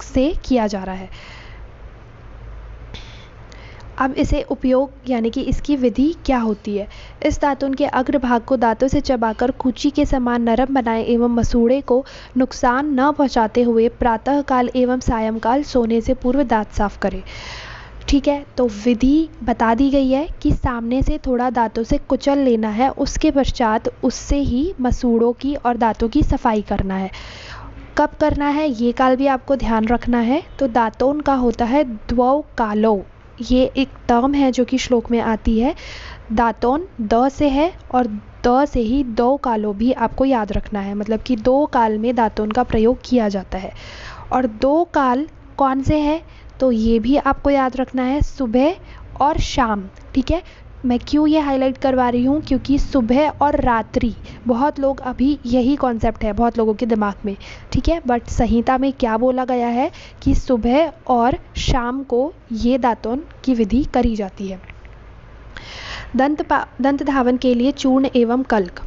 [SPEAKER 1] से किया जा रहा है। अब इसे उपयोग यानी कि इसकी विधि क्या होती है। इस दातून के अग्रभाग को दांतों से चबाकर कूची के समान नरम बनाएं एवं मसूड़े को नुकसान न पहुंचाते हुए प्रातःकाल एवं सायंकाल सोने से पूर्व दांत साफ करें, ठीक है। तो विधि बता दी गई है कि सामने से थोड़ा दांतों से कुचल लेना है, उसके पश्चात उससे ही मसूड़ों की और दांतों की सफाई करना है। कब करना है ये काल भी आपको ध्यान रखना है। तो दातोन का होता है द्वौ कालो, ये एक टर्म है जो कि श्लोक में आती है। दातोन द से है और द से ही दो कालो भी आपको याद रखना है, मतलब कि 2 काल में दातोन का प्रयोग किया जाता है। और 2 काल कौन से हैं तो ये भी आपको याद रखना है, सुबह और शाम। ठीक है, मैं क्यों ये हाईलाइट करवा रही हूँ, क्योंकि सुबह और रात्रि बहुत लोग अभी यही कॉन्सेप्ट है बहुत लोगों के दिमाग में। ठीक है, बट संहिता में क्या बोला गया है कि सुबह और शाम को ये दातोन की विधि करी जाती है। दंत धावन के लिए चूर्ण एवं कल्क।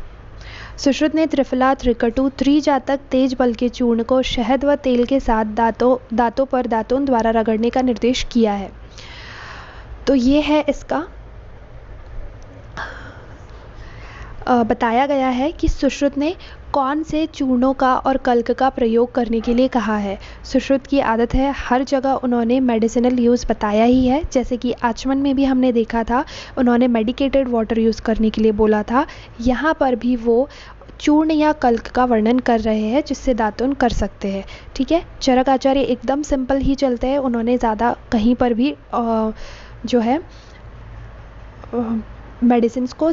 [SPEAKER 1] सुश्रुत ने त्रिफला, त्रिकटु, त्रिजातक, तेज बल के चूर्ण को शहद व तेल के साथ दांतों पर दातों द्वारा रगड़ने का निर्देश किया है। तो ये है इसका बताया गया है कि सुश्रुत ने कौन से चूर्णों का और कल्क का प्रयोग करने के लिए कहा है। सुश्रुत की आदत है हर जगह उन्होंने मेडिसिनल यूज़ बताया ही है, जैसे कि आचमन में भी हमने देखा था उन्होंने मेडिकेटेड वाटर यूज़ करने के लिए बोला था। यहाँ पर भी वो चूर्ण या कल्क का वर्णन कर रहे हैं जिससे दातुन कर सकते हैं। ठीक है, चरक आचार्य एकदम सिंपल ही चलते हैं, उन्होंने ज़्यादा कहीं पर भी जो है मेडिसिन को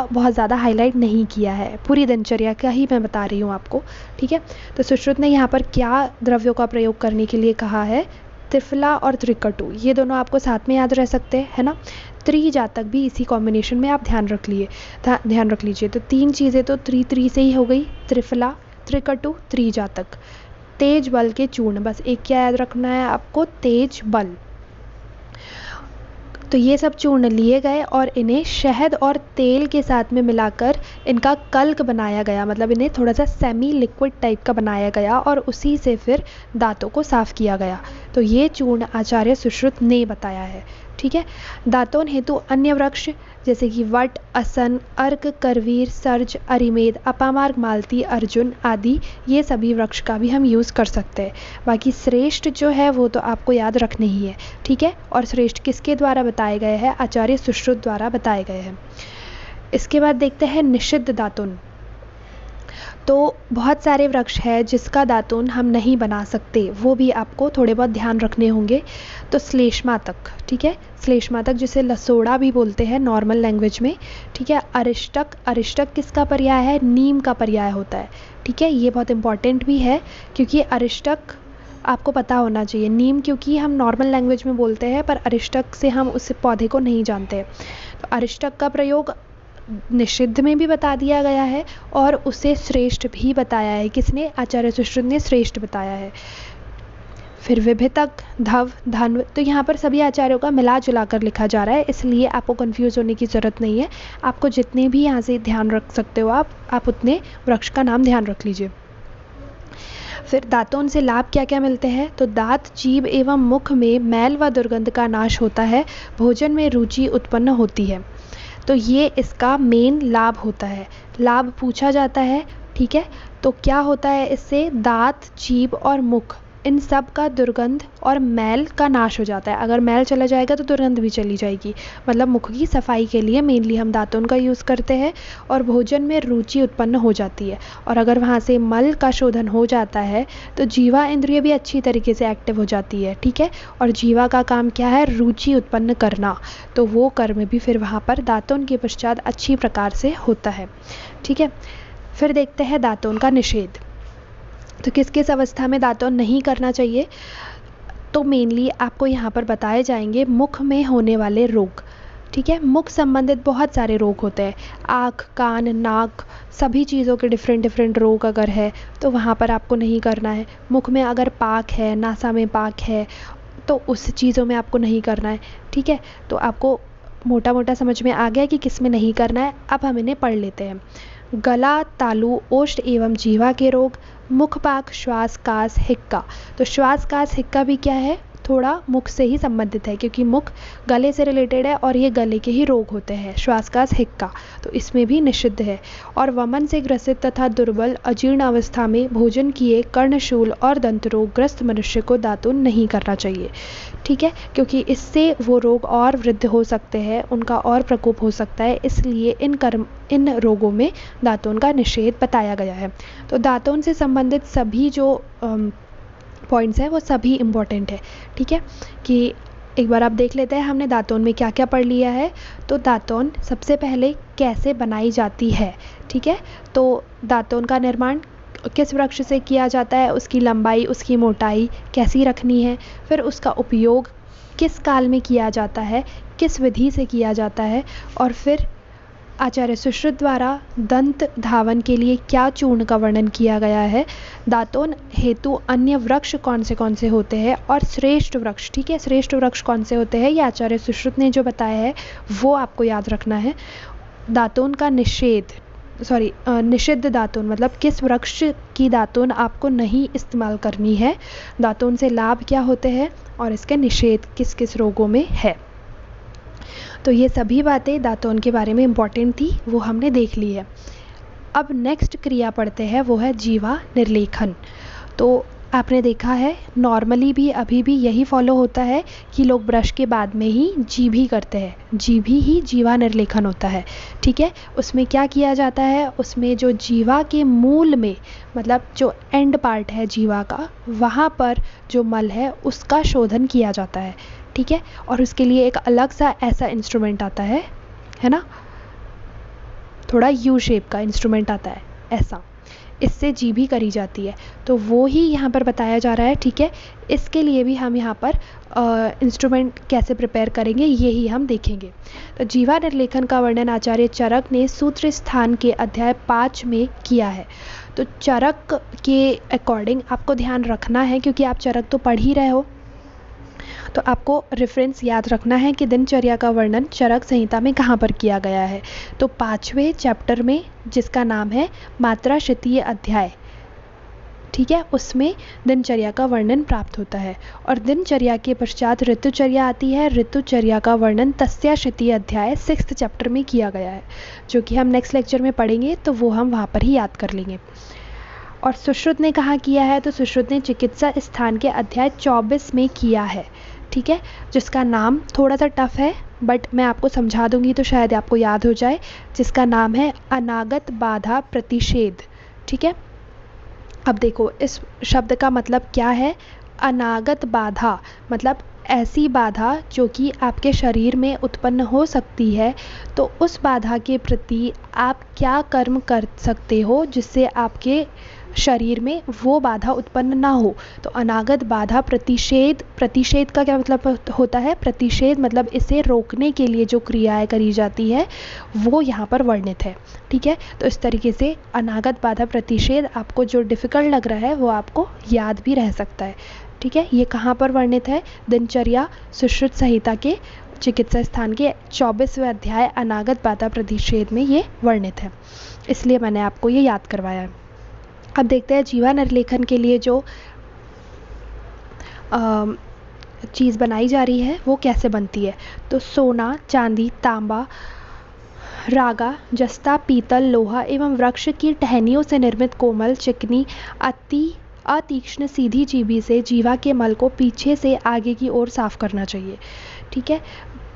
[SPEAKER 1] बहुत ज़्यादा हाईलाइट नहीं किया है, पूरी दिनचर्या का ही मैं बता रही हूँ आपको। ठीक है, तो सुश्रुत ने यहाँ पर क्या द्रव्यों का प्रयोग करने के लिए कहा है, त्रिफला और त्रिकटु, ये दोनों आपको साथ में याद रह सकते हैं, है ना। त्रिजातक भी इसी कॉम्बिनेशन में आप ध्यान रख लीजिए। तो 3 चीज़ें तो त्रि से ही हो गई, त्रिफला, त्रिकटु, त्रिजातक। तेज बल के चूर्ण, बस एक क्या याद रखना है आपको, तेज बल। तो ये सब चूर्ण लिए गए और इन्हें शहद और तेल के साथ में मिलाकर इनका कल्क बनाया गया, मतलब इन्हें थोड़ा सा सेमी लिक्विड टाइप का बनाया गया और उसी से फिर दांतों को साफ किया गया। तो ये चूर्ण आचार्य सुश्रुत ने बताया है। ठीक है, दातों हेतु अन्य वृक्ष जैसे कि वट, असन, अर्क, करवीर, सर्ज, अरिमेद, अपामार्ग, मालती, अर्जुन आदि, ये सभी वृक्ष का भी हम यूज़ कर सकते हैं। बाकी श्रेष्ठ जो है वो तो आपको याद रखने ही है। ठीक है, और श्रेष्ठ किसके द्वारा बताए गए हैं, आचार्य सुश्रुत द्वारा बताए गए हैं। इसके बाद देखते हैं निषिद्ध दातुन। तो बहुत सारे वृक्ष है जिसका दातुन हम नहीं बना सकते, वो भी आपको थोड़े बहुत ध्यान रखने होंगे। तो श्लेष्मातक, ठीक है, श्लेष्मातक जिसे लसोड़ा भी बोलते हैं नॉर्मल लैंग्वेज में। ठीक है, अरिष्टक, अरिष्टक किसका पर्याय है, नीम का पर्याय होता है। ठीक है, ये बहुत इंपॉर्टेंट भी है क्योंकि अरिष्टक आपको पता होना चाहिए। नीम क्योंकि हम नॉर्मल लैंग्वेज में बोलते हैं पर अरिष्टक से हम उस पौधे को नहीं जानते। तो अरिष्टक का प्रयोग निषिद्ध में भी बता दिया गया है और उसे श्रेष्ठ भी बताया है। किसने, आचार्य सुश्रुत ने श्रेष्ठ बताया है। फिर विभितक, धव, धन्व, तो यहाँ पर सभी आचार्यों का मिला जुला कर लिखा जा रहा है, इसलिए आपको कंफ्यूज होने की ज़रूरत नहीं है। आपको जितने भी यहाँ से ध्यान रख सकते हो आप उतने वृक्ष का नाम ध्यान रख लीजिए। फिर दातों से लाभ क्या क्या मिलते हैं, तो दांत, जीभ एवं मुख में मैल व दुर्गंध का नाश होता है, भोजन में रुचि उत्पन्न होती है। तो ये इसका मेन लाभ होता है। लाभ पूछा जाता है, ठीक है, तो क्या होता है इससे, दांत, जीभ और मुख, इन सब का दुर्गंध और मैल का नाश हो जाता है। अगर मैल चला जाएगा तो दुर्गंध भी चली जाएगी, मतलब मुख की सफाई के लिए मेनली हम दातुन का यूज़ करते हैं। और भोजन में रुचि उत्पन्न हो जाती है, और अगर वहाँ से मल का शोधन हो जाता है तो जीवा इंद्रिय भी अच्छी तरीके से एक्टिव हो जाती है। ठीक है, और जीवा का काम क्या है, रुचि उत्पन्न करना, तो वो कर्म भी फिर वहाँ पर दातुन के पश्चात अच्छी प्रकार से होता है। ठीक है, फिर देखते हैं दातुन का निषेध। तो किस किस अवस्था में दातुन नहीं करना चाहिए, तो मेनली आपको यहाँ पर बताए जाएंगे मुख में होने वाले रोग। ठीक है, मुख संबंधित बहुत सारे रोग होते हैं, आँख, कान, नाक, सभी चीज़ों के डिफरेंट रोग अगर है तो वहाँ पर आपको नहीं करना है। मुख में अगर पाक है, नासा में पाक है, तो उस चीज़ों में आपको नहीं करना है। ठीक है, तो आपको मोटा मोटा समझ में आ गया कि किस में नहीं करना है। अब हम इन्हें पढ़ लेते हैं। गला, तालु, ओष्ठ एवं जीवा के रोग, मुखपाक, श्वास, कास, हिक्का। तो श्वास, कास, हिक्का भी क्या है, थोड़ा मुख से ही संबंधित है, क्योंकि मुख गले से रिलेटेड है और ये गले के ही रोग होते हैं, श्वासकास, हिक्का, तो इसमें भी निषिद्ध है। और वमन से ग्रसित तथा दुर्बल अजीर्ण अवस्था में भोजन किए कर्णशूल और दंत रोग ग्रस्त मनुष्य को दातून नहीं करना चाहिए, ठीक है, क्योंकि इससे वो रोग और वृद्ध हो सकते हैं, उनका और प्रकोप हो सकता है, इसलिए इन रोगों में दातून का निषेध बताया गया है। तो दातून से संबंधित सभी जो पॉइंट्स हैं वो सभी इम्पॉर्टेंट है, ठीक है। कि एक बार आप देख लेते हैं हमने दातून में क्या क्या पढ़ लिया है। तो दातून सबसे पहले कैसे बनाई जाती है, ठीक है। तो दातून का निर्माण किस वृक्ष से किया जाता है, उसकी लंबाई, उसकी मोटाई कैसी रखनी है, फिर उसका उपयोग किस काल में किया जाता है, किस विधि से किया जाता है, और फिर आचार्य सुश्रुत द्वारा दंत धावन के लिए क्या चूर्ण का वर्णन किया गया है, दातून हेतु अन्य वृक्ष कौन से होते हैं, और श्रेष्ठ वृक्ष, ठीक है, श्रेष्ठ वृक्ष कौन से होते हैं ये आचार्य सुश्रुत ने जो बताया है वो आपको याद रखना है। दातून का निषिद्ध दातून मतलब किस वृक्ष की दातून आपको नहीं इस्तेमाल करनी है, दातून से लाभ क्या होते हैं, और इसके निषेध किस किस रोगों में है। तो ये सभी बातें दातून के बारे में इम्पॉर्टेंट थी, वो हमने देख ली है। अब नेक्स्ट क्रिया पढ़ते हैं, वो है जीवा निर्लेखन। तो आपने देखा है नॉर्मली भी अभी भी यही फॉलो होता है कि लोग ब्रश के बाद में ही जीभी करते हैं, जीभी ही जीवा निर्लेखन होता है, ठीक है। उसमें क्या किया जाता है, उसमें जो जीवा के मूल में मतलब जो एंड पार्ट है जीवा का, वहाँ पर जो मल है उसका शोधन किया जाता है, ठीक है। और उसके लिए एक अलग सा ऐसा इंस्ट्रूमेंट आता है ना, थोड़ा यू शेप का इंस्ट्रूमेंट आता है ऐसा, इससे जीभी करी जाती है। तो वो ही यहाँ पर बताया जा रहा है, ठीक है। इसके लिए भी हम यहाँ पर इंस्ट्रूमेंट कैसे प्रिपेयर करेंगे ये ही हम देखेंगे। तो जीवा निर्लेखन का वर्णन आचार्य चरक ने सूत्र स्थान के अध्याय 5 में किया है। तो चरक के अकॉर्डिंग आपको ध्यान रखना है, क्योंकि आप चरक तो पढ़ ही रहे हो, तो आपको रेफरेंस याद रखना है कि दिनचर्या का वर्णन चरक संहिता में कहाँ पर किया गया है। तो 5वें चैप्टर में, जिसका नाम है मात्रा शितीय अध्याय, ठीक है, उसमें दिनचर्या का वर्णन प्राप्त होता है। और दिनचर्या के पश्चात ऋतुचर्या आती है। ऋतुचर्या का वर्णन तस्या शितीय अध्याय 6th चैप्टर में किया गया है, जो कि हम नेक्स्ट लेक्चर में पढ़ेंगे, तो वो हम वहाँ पर ही याद कर लेंगे। और सुश्रुत ने कहाँ किया है, तो सुश्रुत ने चिकित्सा स्थान के अध्याय 24 में किया है, ठीक है, जिसका नाम थोड़ा सा टफ है बट मैं आपको समझा दूंगी तो शायद आपको याद हो जाए, जिसका नाम है अनागत बाधा प्रतिषेध, ठीक है। अब देखो इस शब्द का मतलब क्या है। अनागत बाधा मतलब ऐसी बाधा जो कि आपके शरीर में उत्पन्न हो सकती है, तो उस बाधा के प्रति आप क्या कर्म कर सकते हो जिससे आपके शरीर में वो बाधा उत्पन्न ना हो। तो अनागत बाधा प्रतिषेध, प्रतिषेध का क्या मतलब होता है, प्रतिषेध मतलब इसे रोकने के लिए जो क्रियाएं करी जाती है वो यहाँ पर वर्णित है, ठीक है। तो इस तरीके से अनागत बाधा प्रतिषेध आपको जो डिफ़िकल्ट लग रहा है वो आपको याद भी रह सकता है, ठीक है। ये कहाँ पर वर्णित है, दिनचर्या सुश्रुत संहिता के चिकित्सा स्थान के 24वें अध्याय अनागत बाधा प्रतिषेध में ये वर्णित है, इसलिए मैंने आपको ये याद करवाया है। अब देखते हैं जीवा निर्लेखन के लिए जो चीज़ बनाई जा रही है वो कैसे बनती है। तो सोना, चांदी, तांबा, रागा, जस्ता, पीतल, लोहा एवं वृक्ष की टहनियों से निर्मित कोमल, चिकनी, अतीक्ष्ण सीधी जीभी से जीवा के मल को पीछे से आगे की ओर साफ करना चाहिए, ठीक है।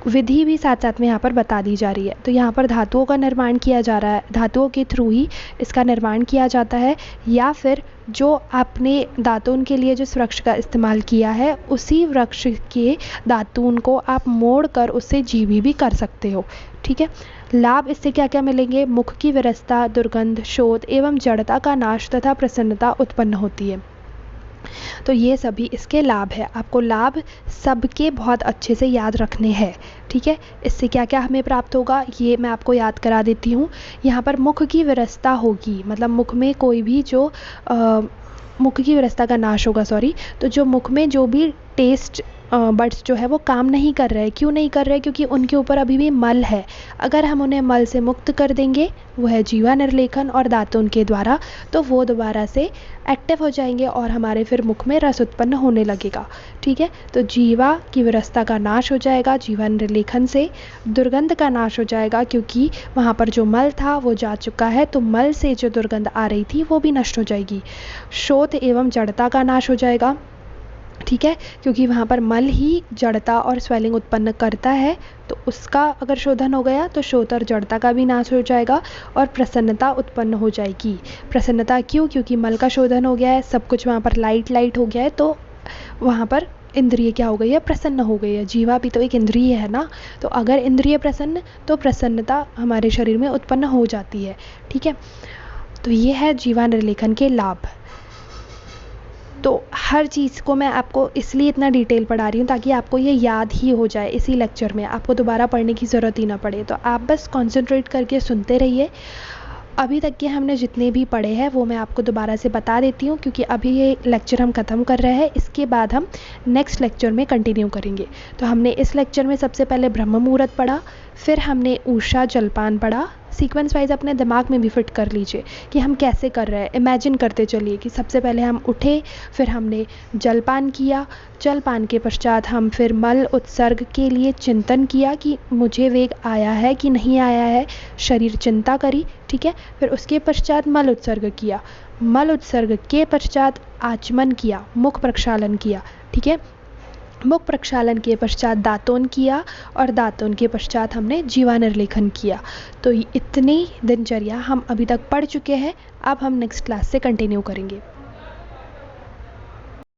[SPEAKER 1] विधि भी साथ साथ में यहाँ पर बता दी जा रही है। तो यहाँ पर धातुओं का निर्माण किया जा रहा है, धातुओं के थ्रू ही इसका निर्माण किया जाता है, या फिर जो आपने दातून के लिए जिस वृक्ष का इस्तेमाल किया है उसी वृक्ष के दातून को आप मोड़ कर उससे जीभी भी कर सकते हो, ठीक है। लाभ इससे क्या क्या मिलेंगे, मुख की विरसता, दुर्गंध, शोथ एवं जड़ता का नाश तथा प्रसन्नता उत्पन्न होती है। तो ये सभी इसके लाभ है, आपको लाभ सबके बहुत अच्छे से याद रखने हैं, ठीक है। इससे क्या क्या हमें प्राप्त होगा ये मैं आपको याद करा देती हूँ। यहाँ पर मुख की विरसता होगी, मतलब मुख में कोई भी मुख की विरसता का नाश होगा, तो जो मुख में जो भी टेस्ट बड्स जो है वो काम नहीं कर रहे हैं। क्यों नहीं कर रहे? क्योंकि उनके ऊपर अभी भी मल है। अगर हम उन्हें मल से मुक्त कर देंगे, वो है जीवा निर्लेखन और दातून के द्वारा, तो वो दोबारा से एक्टिव हो जाएंगे और हमारे फिर मुख में रस उत्पन्न होने लगेगा। ठीक है, तो जीवा की विरसता का नाश हो जाएगा जीवा निर्लेखन से। दुर्गंध का नाश हो जाएगा क्योंकि वहाँ पर जो मल था वो जा चुका है, तो मल से जो दुर्गंध आ रही थी वो भी नष्ट हो जाएगी। शोथ एवं जड़ता का नाश हो जाएगा। ठीक है, क्योंकि वहाँ पर मल ही जड़ता और स्वेलिंग उत्पन्न करता है, तो उसका अगर शोधन हो गया तो शोथ और जड़ता का भी नाश हो जाएगा और प्रसन्नता उत्पन्न हो जाएगी। प्रसन्नता क्यों? क्योंकि मल का शोधन हो गया है, सब कुछ वहाँ पर लाइट लाइट हो गया है, तो वहाँ पर इंद्रिय क्या हो गई है? प्रसन्न हो गई है। जीवा भी तो एक इंद्रिय है ना, तो अगर इंद्रिय प्रसन्न तो प्रसन्नता हमारे शरीर में उत्पन्न हो जाती है। ठीक है, तो ये है जीवा निर्लेखन के लाभ। तो हर चीज़ को मैं आपको इसलिए इतना डिटेल पढ़ा रही हूँ ताकि आपको ये याद ही हो जाए इसी लेक्चर में, आपको दोबारा पढ़ने की ज़रूरत ही ना पड़े। तो आप बस कंसंट्रेट करके सुनते रहिए। अभी तक के हमने जितने भी पढ़े हैं वो मैं आपको दोबारा से बता देती हूँ, क्योंकि अभी ये लेक्चर हम ख़त्म कर रहे हैं, इसके बाद हम नेक्स्ट लेक्चर में कंटिन्यू करेंगे। तो हमने इस लेक्चर में सबसे पहले ब्रह्म मुहूर्त पढ़ा, फिर हमने उषा जलपान पढ़ा। सीक्वेंस वाइज अपने दिमाग में भी फिट कर लीजिए कि हम कैसे कर रहे हैं। इमेजिन करते चलिए कि सबसे पहले हम उठे, फिर हमने जलपान किया, जलपान के पश्चात हम फिर मल उत्सर्ग के लिए चिंतन किया कि मुझे वेग आया है कि नहीं आया है, शरीर चिंता करी। ठीक है, फिर उसके पश्चात मल उत्सर्ग किया, मल उत्सर्ग के पश्चात आचमन किया, मुख प्रक्षालन किया। ठीक है, मुख प्रक्षालन के पश्चात दातून किया और दातून के पश्चात हमने जीवा निर्लेखन किया। तो इतनी दिनचर्या हम अभी तक पढ़ चुके हैं। अब हम नेक्स्ट क्लास से कंटिन्यू करेंगे।